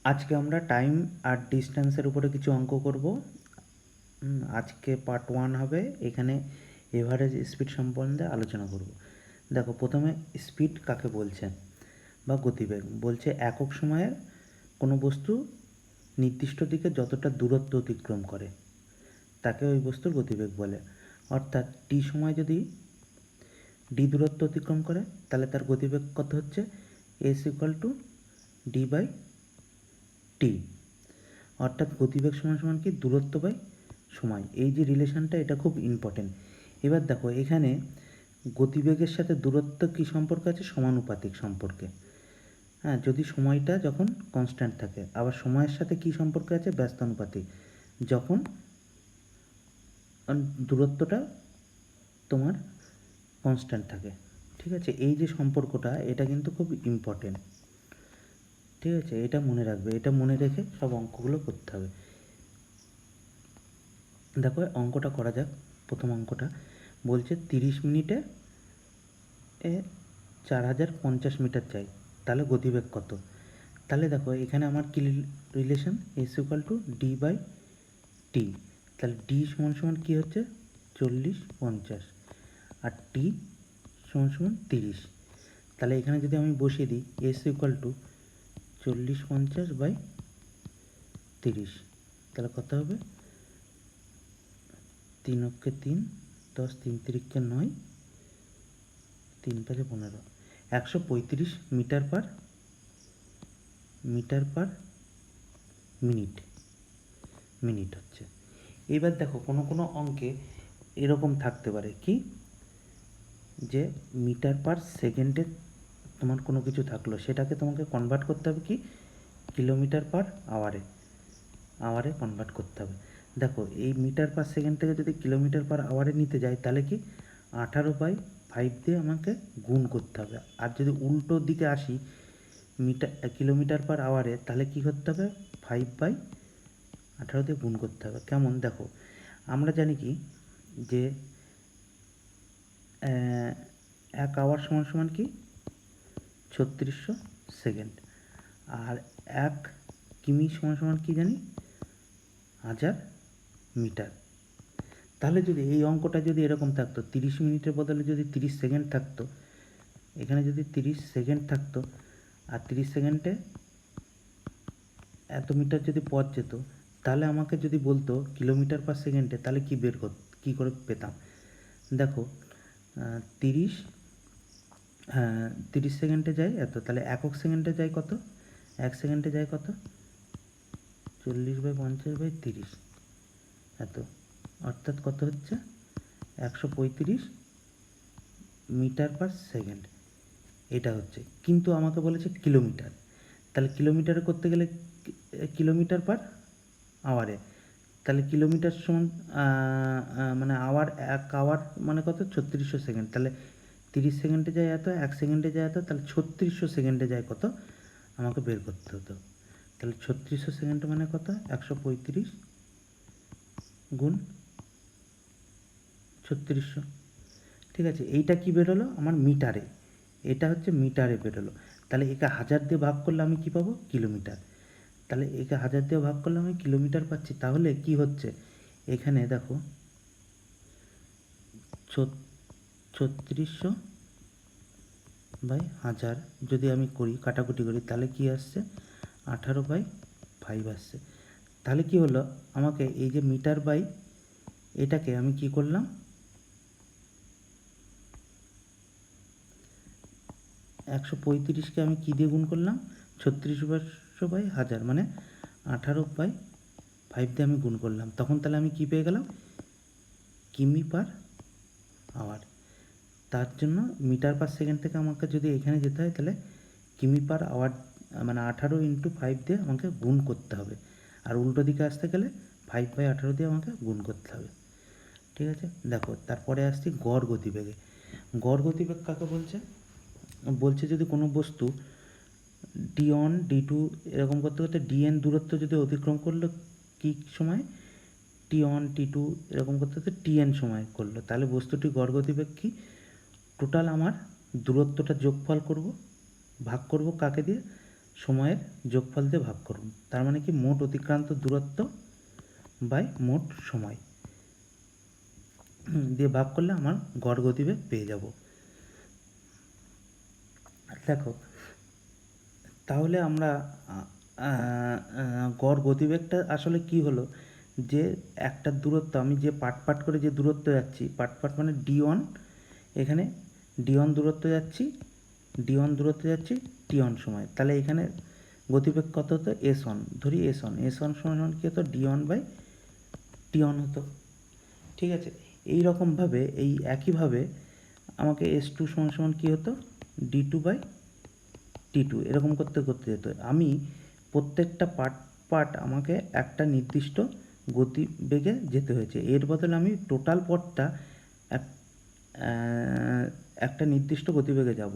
আজকে আমরা টাইম আর ডিস্টেন্সের উপরে কিছু অঙ্ক করব। আজকে পার্ট 1 হবে। এখানে এভারেজ স্পিড সম্বন্ধে আলোচনা করব। দেখো, প্রথমে স্পিড কাকে বলছে বা গতিবেগ বলছে একক সময়ে কোনো বস্তু নির্দিষ্ট দিকে যতটা দূরত্ব অতিক্রম করে তাকে ওই বস্তুর গতিবেগ বলে। অর্থাৎ টি সময় যদি ডি দূরত্ব অতিক্রম করে তাহলে তার গতিবেগ কত হচ্ছে, S equal to D by T. অর্থাৎ গতিবেগ সমান সমান কি, দূরত্ব বাই সময়। এই যে রিলেশনটা, এটা খুব ইম্পর্টেন্ট। এবার দেখো, এখানে গতিবেগের সাথে দূরত্ব কী সম্পর্ক আছে, সমানুপাতিক সম্পর্কে। হ্যাঁ, যদি সময়টা যখন কনস্ট্যান্ট থাকে। আবার সময়ের সাথে কী সম্পর্ক আছে, ব্যস্তানুপাতিক, যখন দূরত্বটা তোমার কনস্ট্যান্ট থাকে। ঠিক আছে, এই যে সম্পর্কটা, এটা কিন্তু খুব ইম্পর্টেন্ট। ঠিক আছে, এটা মনে রাখবে, এটা মনে রেখে সব অঙ্কগুলো করতে হবে। দেখো, অঙ্কটা করা যাক। প্রথম অঙ্কটা বলছে 30 মিনিটে 4050 মিটার চাই, তাহলে গতিবেগ কত। তাহলে দেখো, এখানে আমার কি relation, S equal to D by T. তাহলে ডি সমান সমান কী হচ্ছে, 40-50, আর টি সমান সমান 30। তাহলে এখানে যদি আমি বসিয়ে দিই এস ইকুয়াল টু 40-50/30, তাহলে কত হবে, 3 অক্ষে 3, 10 3 তিরিখকে 9, 3 5 15, 135 মিটার পার মিনিট হচ্ছে। এবার দেখো, কোনো কোনো অঙ্কে এরকম থাকতে পারে কি, যে মিটার পার সেকেন্ডে তোমার কোনো কিছু থাকলো, সেটাকে তোমাকে কনভার্ট করতে হবে কি, কিলোমিটার পার আওয়ারে কনভার্ট করতে হবে। দেখো, এই মিটার পার সেকেন্ড থেকে যদি কিলোমিটার পার আওয়ারে নিতে যাই, তাহলে কি 18/5 দিয়ে আমাকে গুণ করতে হবে। আর যদি উল্টো দিকে আসি, কিলোমিটার পার আওয়ারে, তাহলে কি করতে হবে, 5/18 দিয়ে গুণ করতে হবে। কেমন, দেখো, আমরা জানি কি, যে 1 আওয়ার সমান সমান কি, 3600 সেকেন্ড। আর 1 কিমি সমান সমান কি জানি, 1000 মিটার। তাহলে যদি এই অঙ্কটা যদি এরকম থাকতো, 30 মিনিটের বদলে যদি 30 সেকেন্ড থাকতো, এখানে যদি 30 সেকেন্ড থাকতো, আর 30 সেকেন্ডে এত মিটার যদি পথ যেত, তাহলে আমাকে যদি বলতো কিলোমিটার পার সেকেন্ডে, তাহলে কী করে পেতাম। দেখো, 30 30 সেকেন্ডে যায় এত, তাহলে একক সেকেন্ডে যায় কত, 1 সেকেন্ডে যায় কত, 40/50/30 এত। অর্থাৎ কত হচ্ছে, 135 মিটার পার সেকেন্ড। এটা হচ্ছে, কিন্তু আমাকে বলেছে কিলোমিটার। তাহলে কিলোমিটারে করতে গেলে কিলোমিটার পার আওয়ারে, তাহলে কিলোমিটার সমান মানে আওয়ার, 1 আওয়ার মানে কত, 3600 সেকেন্ড। তাহলে 30 সেকেন্ডে যায় এত, 1 সেকেন্ডে যায় এত, তাহলে 3600 সেকেন্ডে যায় কত, আমাকে বের করতে হতো। তাহলে 3600 সেকেন্ড মানে কত, 135 গুণ 3600। ঠিক আছে, এইটা কি বেরোলো আমার মিটারে, এটা হচ্ছে মিটারে বেরোলো। তাহলে একে 1000 দিয়ে ভাগ করলে আমি কি পাবো, কিলোমিটার। তাহলে একে 1000 দিয়ে ভাগ করলে আমি কিলোমিটার পাচ্ছি। তাহলে কি হচ্ছে, এখানে দেখো 3600/1000 যদি আমি করি, কাটাকুটি করি, তাহলে কি আসছে, 18/5 আসছে। তাহলে কি হলো, আমাকে এই যে মিটার বাই এটাকে আমি কি করলাম, 135কে আমি কী দিয়ে গুণ করলাম, 3600/1000 মানে 18/5 দিয়ে আমি গুণ করলাম। তখন তাহলে আমি কী পেয়ে গেলাম, কিমি পার আওয়ার। তার জন্য মিটার পার সেকেন্ড থেকে আমাকে যদি এখানে যেতে হয়, তাহলে কিমি পার আওয়ার মানে 18 × 5 দিয়ে আমাকে গুণ করতে হবে। আর উল্টো দিকে আসতে গেলে 5/18 দিয়ে আমাকে গুণ করতে হবে। ঠিক আছে, দেখো, তারপরে আসছি গড় গতিবেগে। গড় গতিবেগ কাকে বলছে, বলছে যদি কোনো বস্তু d1 d2 এরকম করতে করতে dn দূরত্ব যদি অতিক্রম করলো কী সময়, t1 t2 এরকম করতে করতে tn সময় করলো, তাহলে বস্তুটি গড় গতিবেগ কী, টোটাল আমার দূরত্বটা যোগফল করব, ভাগ করব কাকে দিয়ে, সময়ের যোগফল দিয়ে ভাগ করুন। তার মানে কি মোট অতিক্রান্ত দূরত্ব বাই মোট সময় দিয়ে ভাগ করলে আমার গড় গতিবেগ পেয়ে যাব। দেখো তাহলে আমরা গড় গতিবেগটা আসলে কি হলো, যে একটা দূরত্ব আমি যে পাট করে যে দূরত্ব যাচ্ছি, পাট মানে d1, এখানে d1 দূরত্ব যাচ্ছি, t1 সময়, তাহলে এখানে গতিবেগ কত হতো, s1 ধরি, s1 সমান কী হতো, d1/t1 হতো। ঠিক আছে, এই রকমভাবে এই একইভাবে আমাকে s2 সমান কী হতো, d2/t2, এরকম করতে করতে যেত। আমি প্রত্যেকটা পার্ট আমাকে একটা নির্দিষ্ট গতিবেগে যেতে হয়েছে, এর বদলে আমি টোটাল পথটা একটা নির্দিষ্ট গতিবেগে যাব।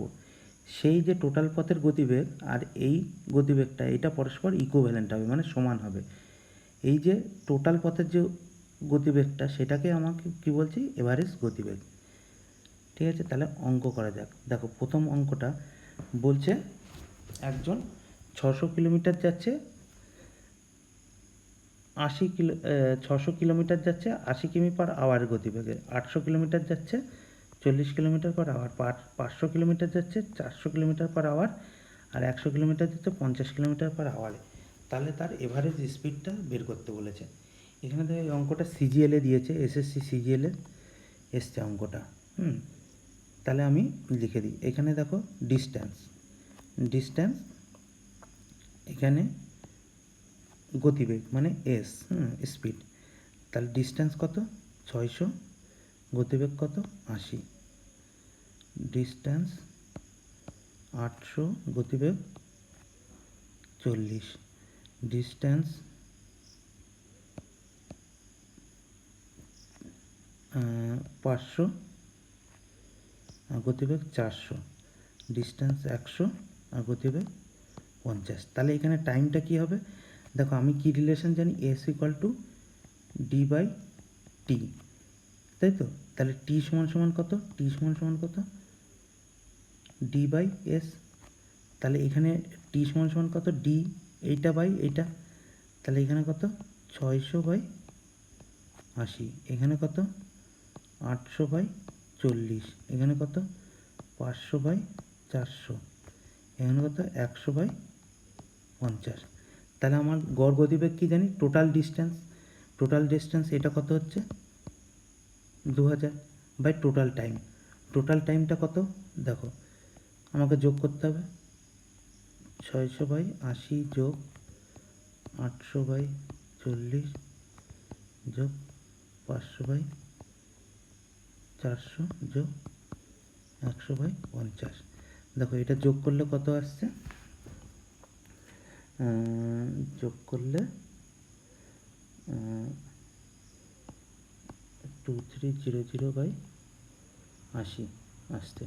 সেই যে টোটাল পথের গতিবেগ আর এই গতিবেগটা, এটা পরস্পর ইকুইভ্যালেন্ট হবে, মানে সমান হবে। এই যে টোটাল পথের যে গতিবেগটা, সেটাকে আমাকে কি বলছি, এভারেজ গতিবেগ। ঠিক আছে, তাহলে অঙ্ক করা যাক। দেখো প্রথম অঙ্কটা বলছে একজন 600 কিলোমিটার যাচ্ছে 600 কিলোমিটার যাচ্ছে 80 কিমি/আওয়ার গতিবেগে, 800 কিলোমিটার যাচ্ছে 40 কিলোমিটার/আওয়ার, 500 কিলোমিটার যাচ্ছে 400 কিলোমিটার/আওয়ার, আর 100 কিলোমিটার যাচ্ছে 50 কিলোমিটার/আওয়ারে। তাহলে তার এভারেজ স্পিডটা বের করতে বলেছে। এখানে দেখো এই অঙ্কটা সিজিএলে দিয়েছে, এসএসসি সিজিএলে এসছে অঙ্কটা। তাহলে আমি লিখে দিই, এখানে দেখো ডিস্ট্যান্স, এখানে গতিবেগ মানে এস, স্পিড, তাহলে ডিস্ট্যান্স কত 600, গতিবেগ কত 80, ডিস্ট্যান্স 800, গতিবেগ 40, ডিস্ট্যান্স 500, গতিবেগ 400, ডিস্ট্যান্স 100 আর গতিবেগ 50। তাহলে এখানে টাইমটা কী হবে, দেখো আমি কি রিলেশন জানি, এস ইকুয়াল টু d/t, তাই তো। তাহলে t সমান কত, কত d/s, তাহলে এখানে t সমান কত, d এইটা বাই এইটা, তাহলে এখানে কত 600/80, এখানে কত 800/40, এখানে কত 500/400, এখানে কত 100/50। তাহলে আমার গড় গতিবেগ কী জানি, টোটাল ডিস্ট্যান্স এটা কত হচ্ছে 2000 বাই টোটাল টাইমটা কত, দেখো আমাকে যোগ করতে হবে, 600/80 যোগ 800/40 যোগ 500/400 যোগ 100/50। দেখো এটা যোগ করলে কত আসছে, যোগ করলে 2300/80 আসছে,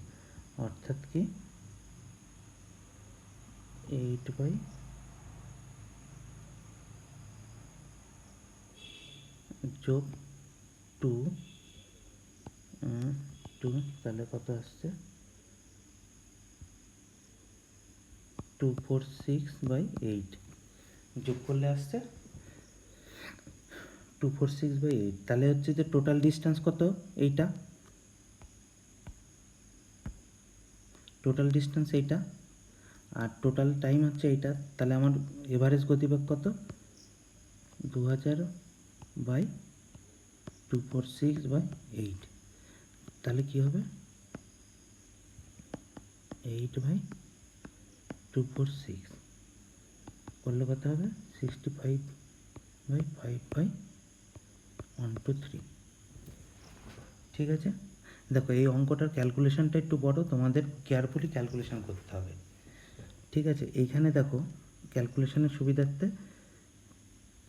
অর্থাৎ কি 8 যোগ 2, তাহলে কত আসছে 246/8, যোগ করলে আসছে 246/8। তাহলে হচ্ছে যে টোটাল ডিস্টেন্স কত, এইটা আর টোটাল টাইম হচ্ছে এইটা, তাহলে আমার এভারেজ গতিবেগ কত 2000/246/8, তাহলে কি হবে 8/246 করলে কত হবে 65/5/123। ঠিক আছে, দেখো এই অঙ্কটার ক্যালকুলেশনটা একটু বড়, তোমাদের কেয়ারফুলি ক্যালকুলেশন করতে হবে। ঠিক আছে, এইখানে দেখো ক্যালকুলেশনের সুবিধার্থে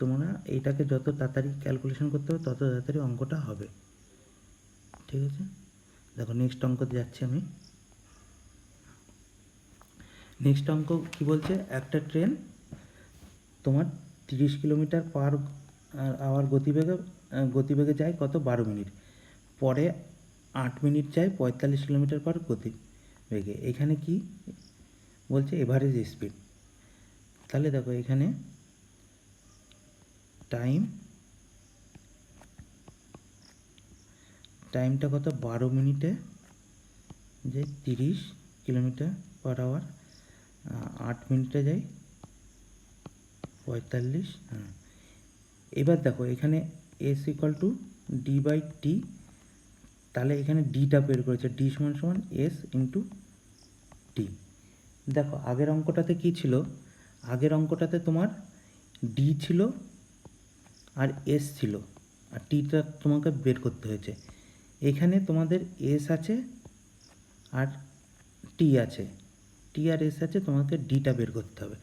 তোমরা এইটাকে যত তাড়াতাড়ি ক্যালকুলেশন করতে হবে তত তাড়াতাড়ি অঙ্কটা হবে। ঠিক আছে, দেখো নেক্সট অঙ্ক যাচ্ছি আমি। নেক্সট অঙ্ক কি বলছে, একটা ট্রেন তোমার 30 কিলোমিটার/আওয়ার গতিবেগে যায় কত 12 মিনিট, পরে 8 মিনিট যায় 45 কিলোমিটার/গতিবেগে। এখানে কি বলছে, এভারেজ স্পিড। তাহলে দেখো এখানে টাইমটা কত, 12 মিনিটে যে 30 কিলোমিটার পার আওয়ার, 8 মিনিটে যাই 45। হ্যাঁ, এবার দেখো এখানে S equal to D by T, তাহলে এখানে ডিটা বের করেছে, ডি সমান সমান এস ইন্টু টি। দেখো আগের অঙ্কটাতে কি ছিল, আগের অঙ্কটাতে তোমার ডি ছিল আর এস ছিল, আর টিটা তোমাকে বের করতে হয়েছে। এখানে তোমাদের এস আছে আর টি আছে, টি আর এস আছে, তোমাকে ডিটা বের করতে হবে।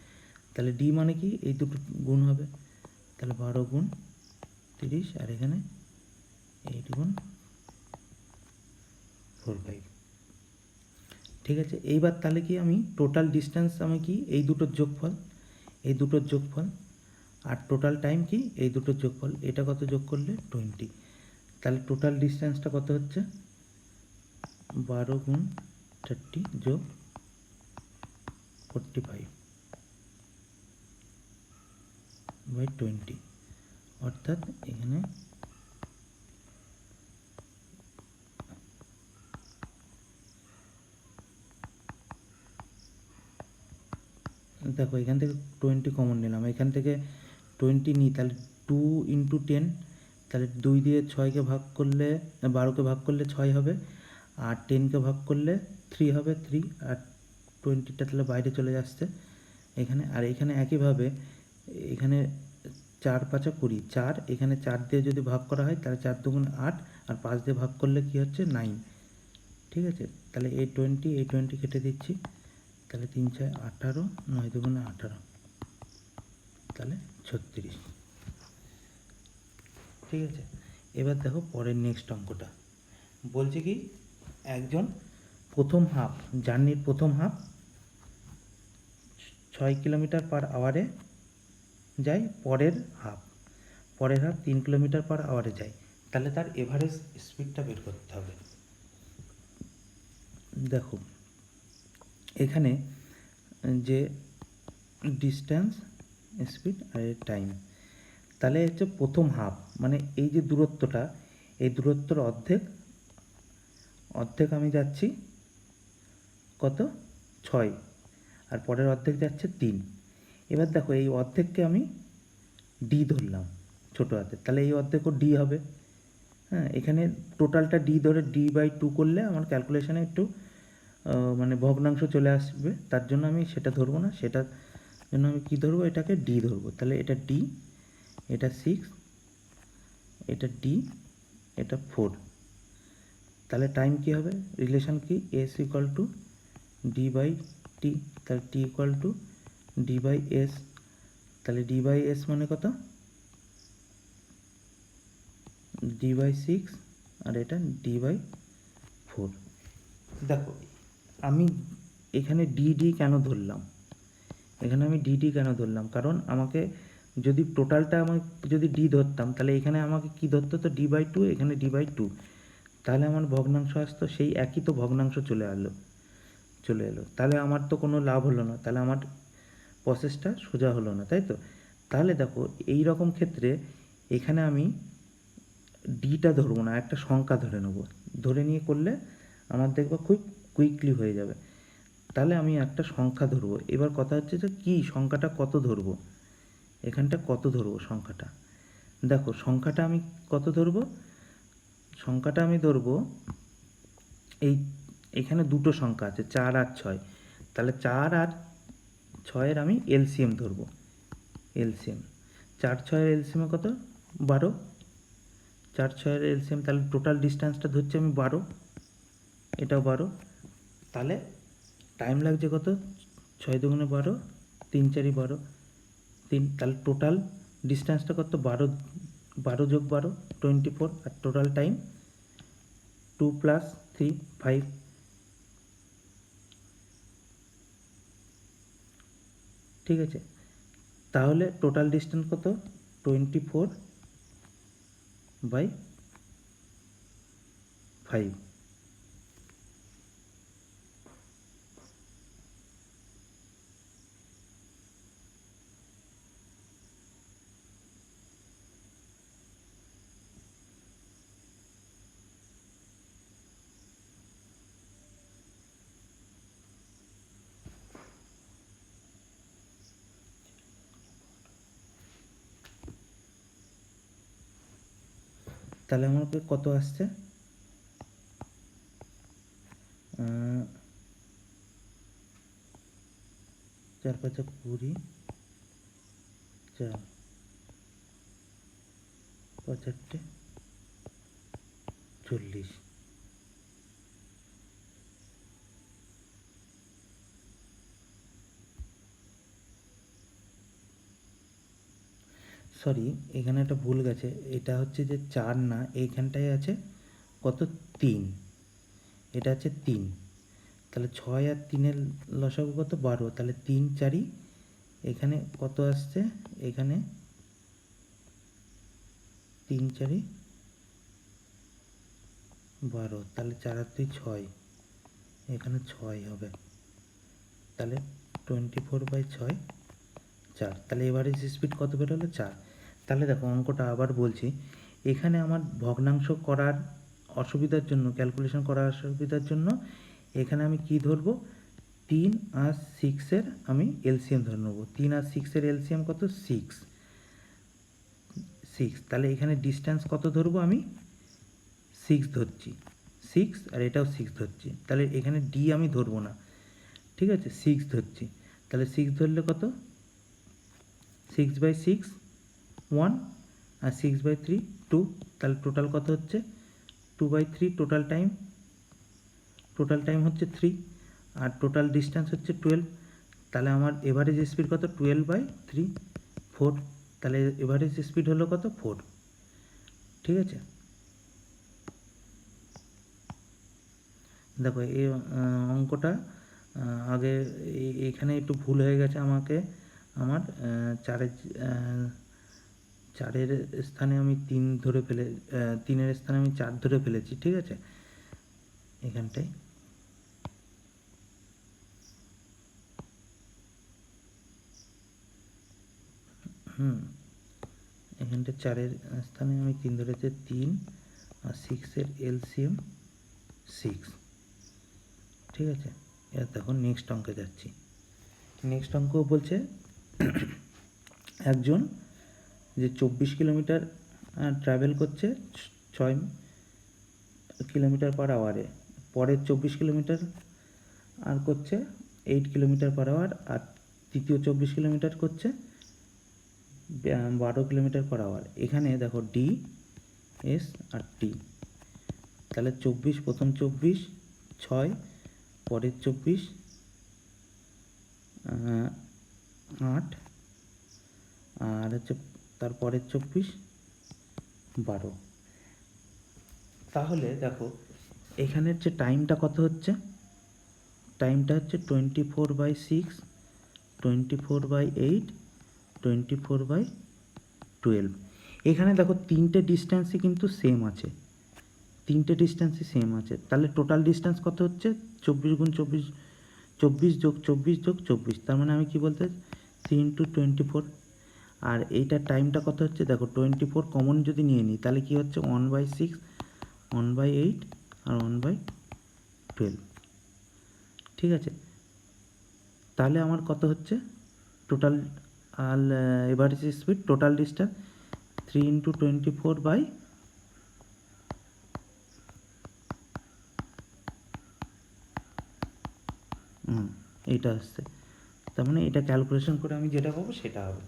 তাহলে ডি মানে কি, এই দুটো গুণ হবে, তাহলে 12 গুণ 30, আর এখানে 8 গুণ 45। ঠিক আছে, এইবার তাহলে কি আমি টোটাল ডিস্টেন্স আমি কি, এই দুটোর যোগফল, এই দুটোর যোগফল, আর টোটাল টাইম কি, এই দুটোর যোগফল, এটা কত যোগ করলে 20। তাহলে টোটাল ডিস্টেন্সটা কত হচ্ছে, 12 গুণ 30 যোগ 45 বাই 20, অর্থাৎ এখানে দেখো এখান থেকে 20 কমন নিলাম, এখান থেকে 20 নিই, তাহলে 2 ইন্টু 10, তাহলে 2 দিয়ে 6কে ভাগ করলে, 12কে ভাগ করলে 6 হবে, আর 10কে ভাগ করলে 3 হবে, 3, আর 20টা তাহলে বাইরে চলে যাচ্ছে এখানে। আর এখানে একইভাবে এখানে 4 5 20, 4, এখানে 4 দিয়ে যদি ভাগ করা হয় তাহলে 4 2 8, আর 5 দিয়ে ভাগ করলে কি হচ্ছে 9। ঠিক আছে, তাহলে এই 20 কেটে দিচ্ছি, তাহলে 3 6 18, 9 2 18, তাহলে 36। ঠিক আছে, এবার দেখো পরের নেক্সট অঙ্কটা বলছে কি, একজন প্রথম হাফ, জার্নির প্রথম হাফ 6 কিলোমিটার পার আওয়ারে যায়, পরের হাফ 3 কিলোমিটার পার আওয়ারে যায়, তাহলে তার এভারেজ স্পিডটা বের করতে হবে। দেখো এখানে যে ডিস্টেন্স, স্পিড আর টাইম, তাহলে হচ্ছে প্রথম হাফ, মানে এই যে দূরত্বটা, এই দূরত্বর অর্ধেক আমি যাচ্ছি কত, 6, আর পরের অর্ধেক যাচ্ছে 3। এবার দেখো এই অর্ধেককে আমি ডি ধরলাম ছোটো হাতে, তাহলে এই অর্ধেকও ডি হবে। হ্যাঁ, এখানে টোটালটা ডি ধরে ডি বাই 2 করলে আমার ক্যালকুলেশানে একটু মানে ভগ্নাংশ চলে আসবে, তার জন্য আমি সেটা ধরবো না, সেটার জন্য আমি কী ধরবো, এটাকে ডি ধরবো। তাহলে এটা ডি, এটা 6, এটা ডি, এটা 4। তাহলে টাইম কী হবে, রিলেশান কি, S equal to D by T, তাহলে T equal to D by S, তাহলে ডি বাই এস মানে কত, ডি বাই 6, আর এটা ডি বাই 4। দেখো আমি এখানে ডি কেন ধরলাম, এখানে আমি ডি কেন ধরলাম, কারণ আমাকে যদি টোটালটা আমি যদি ডি ধরতাম, তাহলে এখানে আমাকে কি ধরতে হতো, ডি বাই 2, এখানে ডি বাই 2, তাহলে আমার ভগ্নাংশ আসতো, সেই একই তো ভগ্নাংশ চলে এলো, তাহলে আমার তো কোনো লাভ হলো না, তাহলে আমার প্রসেসটা সোজা হলো না, তাই তো। তাহলে দেখো এই রকম ক্ষেত্রে এখানে আমি ডিটা ধরবো না, একটা সংখ্যা ধরে নেবো, ধরে নিয়ে করলে আমার দেখবো খুব কুইকলি হয়ে যাবে। তাহলে আমি একটা সংখ্যা ধরবো, এবার কথা হচ্ছে যে কি সংখ্যাটা কত ধরবো, এখানটা কত ধরবো সংখ্যাটা। দেখো সংখ্যাটা আমি কত ধরবো, সংখ্যাটা আমি ধরবো এখানে দুটো সংখ্যা আছে 4 আর 6, তাহলে 4 আর 6-এর আমি এলসিএম ধরবো, এলসিএম 4 6-এর এলসিএমে কত, 12, 4 6-এর এলসিএম, তাহলে টোটাল ডিস্টেন্সটা ধরছি আমি 12, এটাও 12, তাহলে টাইম লাগছে কত, 6 2 12, 3 4 12, 3, তাহলে টোটাল ডিস্টেন্সটা কত, 12 12 যোগ 12 24, আর টোটাল টাইম 2 + 3 5। ঠিক আছে, তাহলে টোটাল ডিস্টেন্স কত, 24/5। তাহলে আমার কত আসছে, 4 × 5 = 20, 4 × 5 = 40। সরি, এখানে একটা ভুল গেছে, এটা হচ্ছে যে 4 না, এইখানটায় আছে কত, 3, এটা আছে 3। তাহলে 6 আর 3-এর লসাগু কত, 12। তাহলে 3 4, এখানে কত আসছে, এখানে 3 4 12, তাহলে 4 আর 2 6, এখানে 6 হবে। তাহলে 24/6 4। তাহলে এভারেজ স্পিড কত বেরোলো, 4। তাহলে দেখো অঙ্কটা আবার বলছি, এখানে আমার ভগ্নাংশ করার অসুবিধার জন্য, ক্যালকুলেশন করার অসুবিধার জন্য এখানে আমি কি ধরবো, 3 আর 6-এর আমি এলসিএম ধরে নেবো। 3 আর 6-এর এলসিএম কত, 6। তাহলে এখানে ডিস্ট্যান্স কত ধরবো, আমি 6 ধরছি, 6, আর এটাও 6 ধরছি। তাহলে এখানে ডি আমি ধরবো না, ঠিক আছে, 6 ধরছি। তাহলে 6 ধরলে কত, 6/6 1, আর 6/3 2। তাহলে টোটাল কত হচ্ছে, 2/3। টোটাল টাইম হচ্ছে 3, আর টোটাল ডিস্টেন্স হচ্ছে 12। তাহলে আমার এভারেজ স্পিড কত, 12/3 4। তাহলে এভারেজ স্পিড হলো কত, 4। ঠিক আছে, দেখো এই অঙ্কটা আগে এখানে একটু ভুল হয়ে গেছে আমার 4-এর স্থানে আমি 3 ধরে 3-এর স্থানে আমি 4 ধরে ফেলেছি, ঠিক আছে, এখানটায়। এখানটা 4-এর স্থানে আমি 3 ধরেছি, 3 আর 6-এর এলসিএম 6, ঠিক আছে। এবার দেখো নেক্সট অঙ্কে যাচ্ছি। নেক্সট অঙ্ক বলছে একজন যে 24 কিলোমিটার ট্রাভেল করছে 6 কিলোমিটার পার আওয়ারে, পরের 24 কিলোমিটার আর করছে 8 কিলোমিটার পার আওয়ার, আর তৃতীয় 24 কিলোমিটার করছে 12 কিলোমিটার পার আওয়ার। এখানে দেখো ডি, এস আর টি। তাহলে 24, প্রথম 24 6, পরের 24 8, আর হচ্ছে তারপরের 24 12। তাহলে দেখো এখানের যে টাইমটা কত হচ্ছে, টাইমটা হচ্ছে 24/6, 24/8, 24/12। এখানে দেখো তিনটে ডিস্ট্যান্সই কিন্তু সেম আছে, তাহলে টোটাল ডিস্ট্যান্স কত হচ্ছে, 24 × 24, 24 + 24 + 24। তার মানে আমি কি বলতে, 3 × 24। আর এইটার টাইমটা কত হচ্ছে, দেখো 24 কমন যদি নিয়ে নিই তাহলে কি হচ্ছে, 1/6, 1/8 আর 1/12, ঠিক আছে। তাহলে আমার কত হচ্ছে total average speed, total distance 3 × 24 এইটা আসছে। তার মানে এটা ক্যালকুলেশন করে আমি যেটা পাবো সেটা হবে।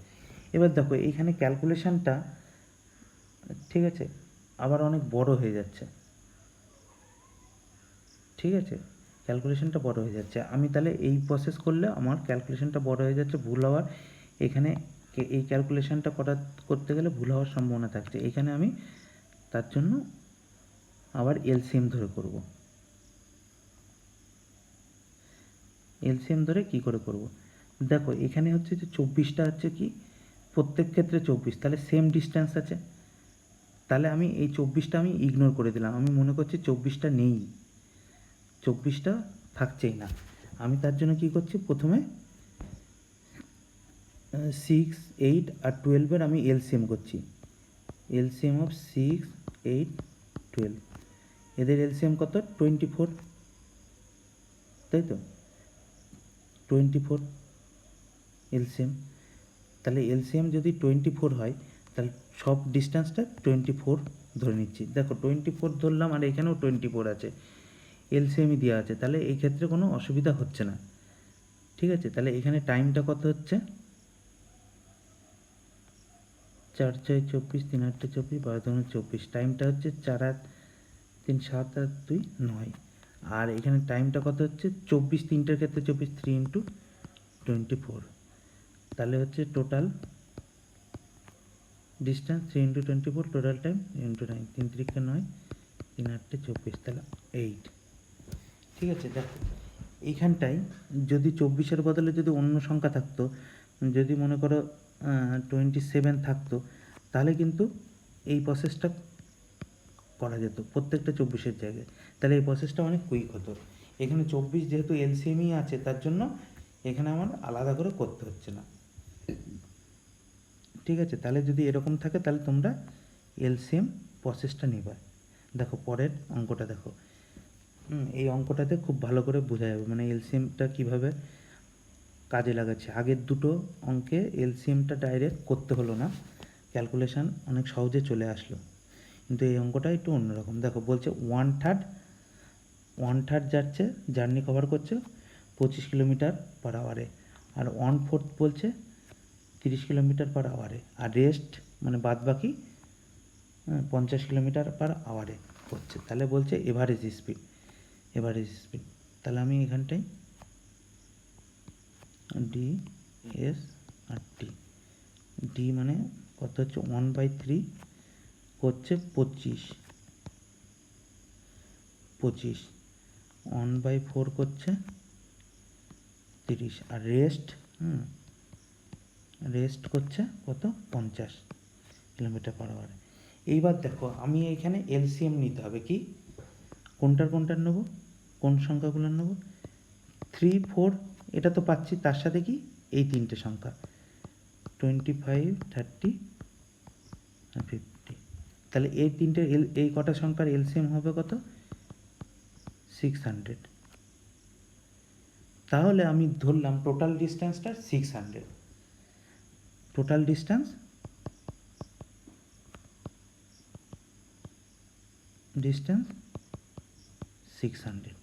এবার দেখো এইখানে ক্যালকুলেশনটা, ঠিক আছে, আবার অনেক বড় হয়ে যাচ্ছে, ঠিক আছে, ক্যালকুলেশনটা বড় হয়ে যাচ্ছে। আমি তাহলে এই প্রসেস করলে আমার ক্যালকুলেশনটা বড় হয়ে যাচ্ছে, ভুল হওয়ার এখানে এই ক্যালকুলেশনটা করতে গেলে ভুল হওয়ার সম্ভাবনা থাকছে। এখানে আমি তার জন্য আবার এলসিএম ধরে করব। এলসিএম ধরে কি করে করব, দেখো এখানে হচ্ছে যে 24টা হচ্ছে কি প্রত্যেক ক্ষেত্রে 24, তাহলে সেম ডিস্ট্যান্স আছে। তাহলে আমি এই 24টা আমি ইগনোর করে দিলাম, আমি মনে করছি 24টা নেই, 24টা থাকছেই না। আমি তার জন্য কি করছি, প্রথমে 6, 8 আর 12-এর আমি এলসিএম করছি। এলসিএম অফ 6, 8, 12, এদের এলসিএম কত, 24, তাই তো, 24 এলসিএম। তাহলে এলসিএম যদি 24 হয় তাহলে সব ডিস্ট্যান্সটা 24 ধরে নিচ্ছি। দেখো 24 ধরলাম আর এখানেও 24 আছে, এলসিএমই দেওয়া আছে, তাহলে এই ক্ষেত্রে কোনো অসুবিধা হচ্ছে না। ঠিক আছে, তাহলে এখানে টাইমটা কত হচ্ছে, 4 4 24, 3 8 24, 12 2 24, টাইমটা হচ্ছে 4 8 3 7 8 2 9। আর এখানে টাইমটা কত হচ্ছে 24, তিনটের ক্ষেত্রে 24, 3 ইন্টু 24, তাহলে হচ্ছে total distance 3 into 24, total time into 9, 3 3 9, 3 8 24, তাহলে 8। ঠিক আছে, দেখো এইখানটায় যদি 24-এর বদলে যদি অন্য সংখ্যা থাকতো, যদি মনে করো 27 থাকতো, তাহলে কিন্তু এই প্রসেসটা করা যেত প্রত্যেকটা 24-এর জায়গায়, তাহলে এই প্রসেসটা অনেক কুইক হতো। এখানে 24 যেহেতু এলসিএমই আছে, তার জন্য এখানে আমার আলাদা করে করতে হচ্ছে না। ঠিক আছে, তাহলে যদি এরকম থাকে তাহলে তোমরা এলসিএম প্রসেসটা নেবে। দেখো পরের অঙ্কটা দেখো, এই অঙ্কটাতে খুব ভালো করে বোঝা যাবে মানে এলসিএমটা কীভাবে কাজে লাগাচ্ছে। আগের দুটো অঙ্কে এলসিএমটা ডাইরেক্ট করতে হলো না, ক্যালকুলেশান অনেক সহজে চলে আসলো, কিন্তু এই অঙ্কটা একটু অন্যরকম। দেখো বলছে 1/3 যাচ্ছে, জার্নি কভার করছে 25 কিলোমিটার পার আওয়ারে, আর 1/4 বলছে 30 কিলোমিটার পার আওয়ারে, আর রেস্ট মানে বাদ বাকি 50 কিলোমিটার পার আওয়ারে হচ্ছে। তাহলে বলছে এভারেজ স্পিড, তাহলে আমি এখানটায় ডি এস আর ডি মানে কত হচ্ছে 1/3 হচ্ছে 25, 1/4 করছে 30, আর রেস্ট করছে কত 50 কিলোমিটার পার আওয়ারে। এইবার দেখো আমি এখানে এলসিএম নিতে হবে, কি কোনটার নেবো, কোন সংখ্যাগুলো নেবো, 3 4 এটা তো পাচ্ছি, তার সাথে কি এই তিনটে সংখ্যা 25 30 আর 50, তাহলে এই তিনটে এই কটা সংখ্যার এলসিএম হবে কত 600। তাহলে আমি ধরলাম টোটাল ডিস্টেন্সটা 600, টোটাল ডিস্টেন্স 600।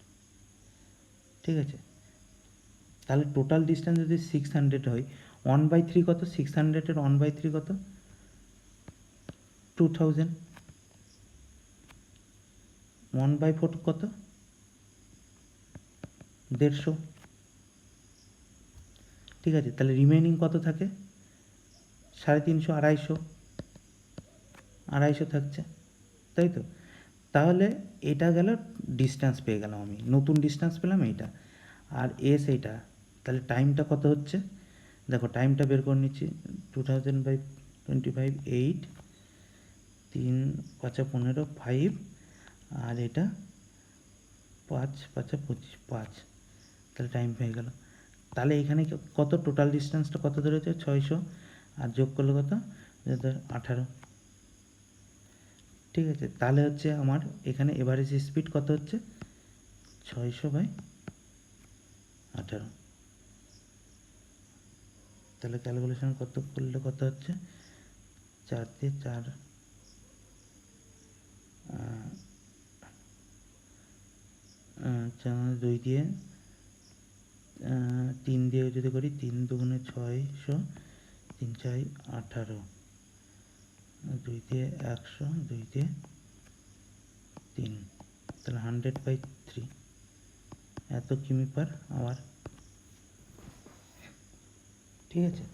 ঠিক আছে, তাহলে টোটাল ডিস্টেন্স যদি 600 হয়, 1/3 কত, 600-এর 1/3 কত 2000, 1/4 কত 150। ঠিক আছে, তাহলে রিমেইনিং কত থাকে 350, 250 থাকছে, তাই তো। তাহলে এটা গেল ডিস্টেন্স, পেয়ে গেলাম আমি, নতুন ডিস্টেন্স পেলাম এইটা, আর এস এইটা। তাহলে টাইমটা কত হচ্ছে, দেখো টাইমটা বের করে নিচ্ছি, 2000/25 8, 3 5 15 5, আর এটা 5 5 25 5, তাহলে টাইম পেয়ে গেল। তাহলে এখানে কত টোটাল ডিস্টেন্সটা কত ধরেছে 600, আর যোগ করলে কত 18। ঠিক আছে, তাহলে হচ্ছে আমার এখানে এভারেজ স্পিড কত হচ্ছে 600/18। তাহলে ক্যালকুলেশন কত করলে কত হচ্ছে, 4 দিয়ে 4 2 দিয়ে 3 দিয়ে যদি করি, 3 দুগুণে 600, 3 4 18, 2 দিয়ে 100, 2 দিয়ে 3, তাহলে 100/3 এত কিমি পার আওয়ার। ঠিক আছে,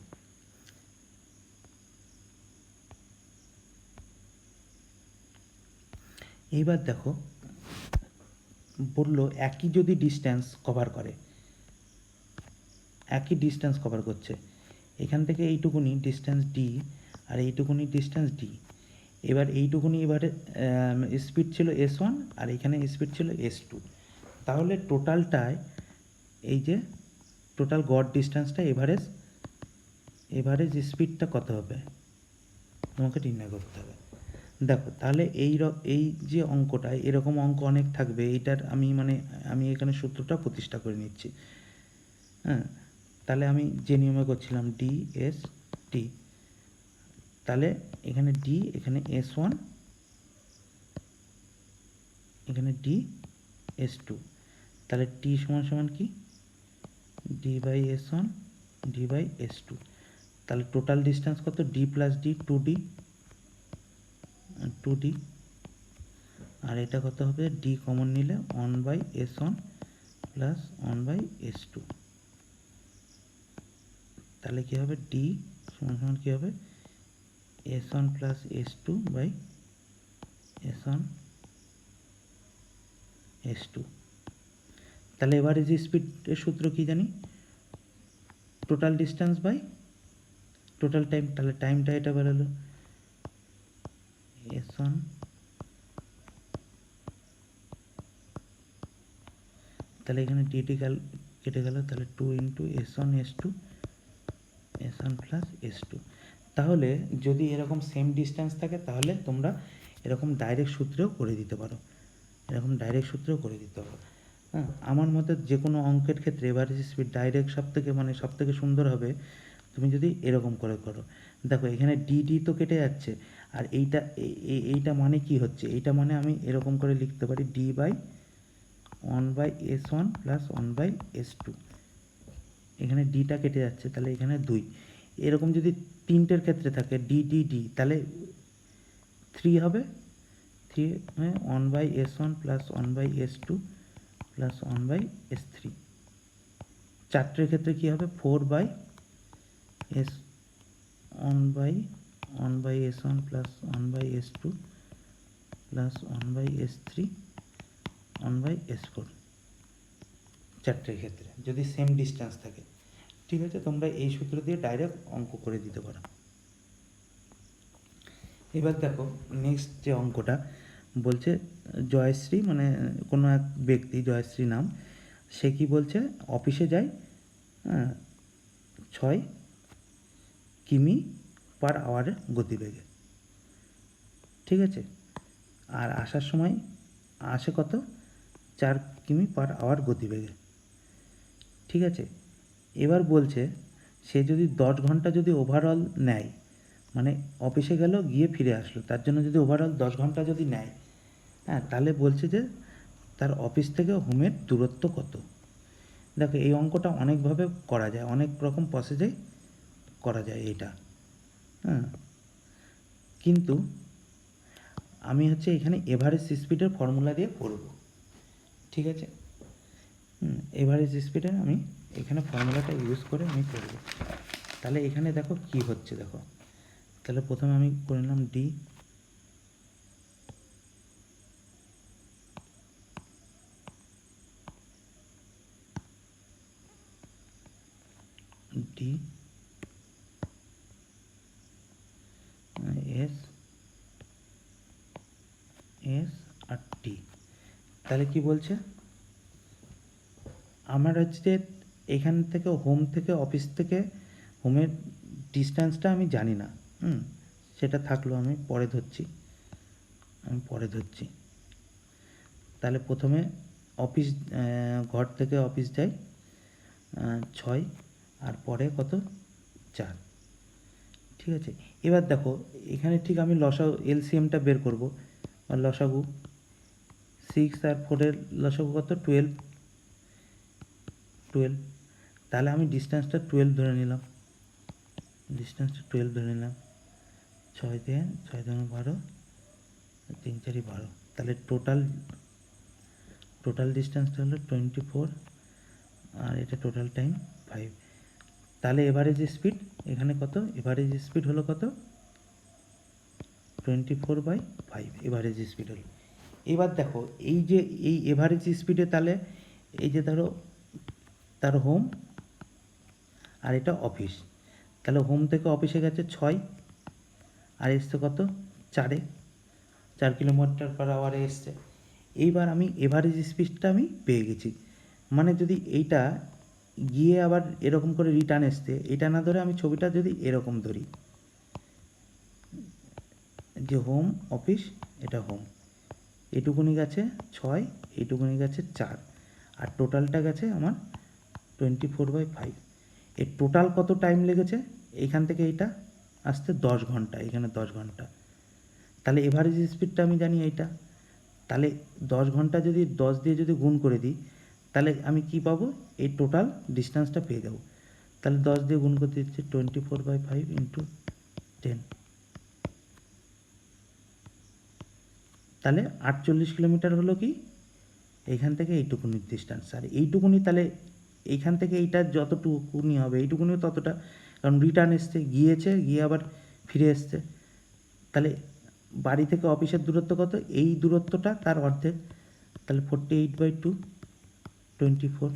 এইবার দেখো বললো একই যদি ডিস্টেন্স কভার করে, একই ডিস্টেন্স কভার করছে, এখান থেকে এইটুকুনি ডিস্টেন্স ডি আর এইটুকুনি ডিস্টেন্স ডি, এবার এইটুকুনি এবারে স্পিড ছিল S1 আর এখানে স্পিড ছিল S2, তাহলে টোটালটায় এই যে টোটাল গড় ডিস্টেন্সটা এভারেজ স্পিডটা কত হবে তোমাকে নির্ণয় করতে হবে। দেখো তাহলে এই যে অঙ্কটা, এরকম অঙ্ক অনেক থাকবে, এইটার আমি এখানে সূত্রটা প্রতিষ্ঠা করে নিচ্ছি। হ্যাঁ, তাহলে আমি যে নিয়মে করছিলাম DST, তাহলে এখানে D, এখানে S1, এখানে ডি এস টু, তাহলে টি সমান সমান কি D by S one D by S two, তাহলে টোটাল ডিস্টেন্স কত D plus D two D, আর এটা কত হবে ডি কমন নিলে one by S one plus one by S two, তাহলে কী হবে ডি সমান সমান কী হবে S one plus S two by S one S two. তাহলে এবারে যে স্পিডের সূত্র কি জানি total distance by total time, তাহলে টাইমটা এটা বেরোলো এস ওয়ান, তাহলে এখানে ডিটি কেটে গেল, তাহলে two into S one plus S two. তাহলে যদি এরকম সেম ডিস্টেন্স থাকে তাহলে তোমরা এরকম ডাইরেক্ট সূত্রেও করে দিতে পারো, হ্যাঁ। আমার মতে যে কোনো অঙ্কের ক্ষেত্রে এভারেজ স্পিড ডাইরেক্ট সব থেকে সুন্দর হবে তুমি যদি এরকম করে করো। দেখো এখানে ডি তো কেটে যাচ্ছে, আর এইটা মানে কি হচ্ছে, এইটা মানে আমি এরকম করে লিখতে পারি D by one by S one plus one by S two, এখানে ডিটা কেটে যাচ্ছে তাহলে এখানে দুই, এরকম যদি তিনটের ক্ষেত্রে থাকে ডি তাহলে থ্রি হবে, three one by S one plus one by S two plus one by S three, চারটের ক্ষেত্রে কী হবে four by S one by S one plus one by S two plus one by S three one by S four, চারটের ক্ষেত্রে যদি same distance থাকে। ঠিক আছে, তোমরা এই সূত্র দিয়ে ডাইরেক্ট অঙ্ক করে দিতে পারো। এবার দেখো নেক্সট যে অঙ্কটা বলছে জয়শ্রী মানে কোনো এক ব্যক্তি জয়শ্রী নাম, সে কি বলছে অফিসে যায় 6 কিমি পার আওয়ারের গতিবেগে, ঠিক আছে, আর আসার সময় আসে কত 4 কিমি পার আওয়ার গতিবেগে, ঠিক আছে। এবার বলছে সে যদি 10 ঘন্টা যদি ওভারঅল নেয়, মানে অফিসে গেল গিয়ে ফিরে আসলো, তার জন্য যদি ওভারঅল 10 ঘন্টা যদি নেয়, হ্যাঁ, তাহলে বলছে যে তার অফিস থেকে হোমের দূরত্ব কত। দেখো এই অঙ্কটা অনেকভাবে করা যায়, অনেক রকম প্রসেসে করা যায় এটা, হ্যাঁ, কিন্তু আমি এখানে এভারেজ স্পিডের ফর্মুলা দিয়ে করব, ঠিক আছে। এভারেজ স্পিডের আমি এখানে ফর্মুলাটা ইউজ করে আমি করব। তাহলে এখানে দেখো কি হচ্ছে, দেখো তাহলে প্রথমে আমি করে নিলাম ডি এস আর টি। তাহলে কি বলছে আমার এখান থেকে হোম থেকে অফিস থেকে হোমের ডিস্টেন্সটা আমি জানি না, সেটা থাকলো আমি পরে ধরছি। তাহলে প্রথমে অফিস ঘর থেকে অফিস যাই 6 আর পরে কত 4, ঠিক আছে। এবার দেখো এখানে ঠিক আমি এলসিএমটা বের করব, আর লসাগু 6 আর 4-এর লসাগু কত 12, তাহলে আমি ডিস্টেন্সটা 12 ধরে নিলাম, 6 দিয়ে 12 3 4 12, তাহলে টোটাল ডিস্টেন্সটা হলো 24 আর এটা টোটাল টাইম 5। তাহলে এভারেজ স্পিড এখানে কত, এভারেজ স্পিড হলো কত 24/5 এভারেজ স্পিড হলো। এবার দেখো এই এভারেজ স্পিডে তাহলে এই যে ধরো তার হোম আর এটা অফিস, তাহলে হোম থেকে অফিসে গেছে 6 আর এসছে কত 4 কিলোমিটার পার আওয়ারে এসছে। এইবার আমি এভারেজ স্পিডটা আমি পেয়ে গেছি, মানে যদি এইটা গিয়ে আবার এরকম করে রিটার্ন এসছে, এটা না ধরে আমি ছবিটা যদি এরকম ধরি যে হোম অফিস, এটা হোম, এইটুকুনি গেছে 6, এইটুকুনি গেছে 4, আর টোটালটা গেছে আমার 24/5। এর টোটাল কত টাইম লেগেছে এইখান থেকে এইটা আসতে 10 ঘন্টা, এখানে 10 ঘন্টা। তাহলে এভারেজ স্পিডটা আমি জানি এইটা, তাহলে 10 ঘন্টা যদি 10 দিয়ে যদি গুণ করে দিই, তাহলে আমি কি পাবো? এই টোটাল ডিস্টেন্সটা পেয়ে যাবো। তাহলে 10 দিয়ে গুণ করতে দিচ্ছে 24/5 ইন্টু 10, তাহলে 48 কিলোমিটার হলো কি এইখান থেকে এইটুকুনি ডিস্টেন্স। আর এইটুকুনি তাহলে এইখান থেকে এইটা যতটুকুনি হবে এইটুকুনিও ততটা, কারণ রিটার্ন এসছে, গিয়ে আবার ফিরে এসছে। তাহলে বাড়ি থেকে অফিসের দূরত্ব কত? এই দূরত্বটা তার অর্ধেক, তাহলে 48/2, 24।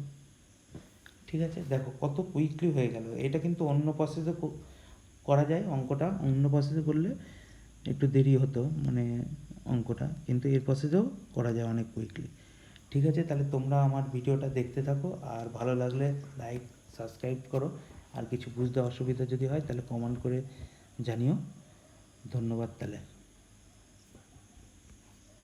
ঠিক আছে, দেখো কত কুইকলি হয়ে গেল। এটা কিন্তু অন্য প্রসেসে করা যায় অঙ্কটা, অন্য প্রসেসে করলে একটু দেরি হতো মানে অঙ্কটা, কিন্তু এর প্রসেসেও করা যায় অনেক কুইকলি। ঠিক আছে, তাহলে তোমরা আমার ভিডিওটা দেখতে থাকো, আর ভালো লাগলে লাইক সাবস্ক্রাইব করো, আর কিছু বুঝতে অসুবিধা যদি হয় তাহলে কমেন্ট করে জানিও। ধন্যবাদ তাহলে।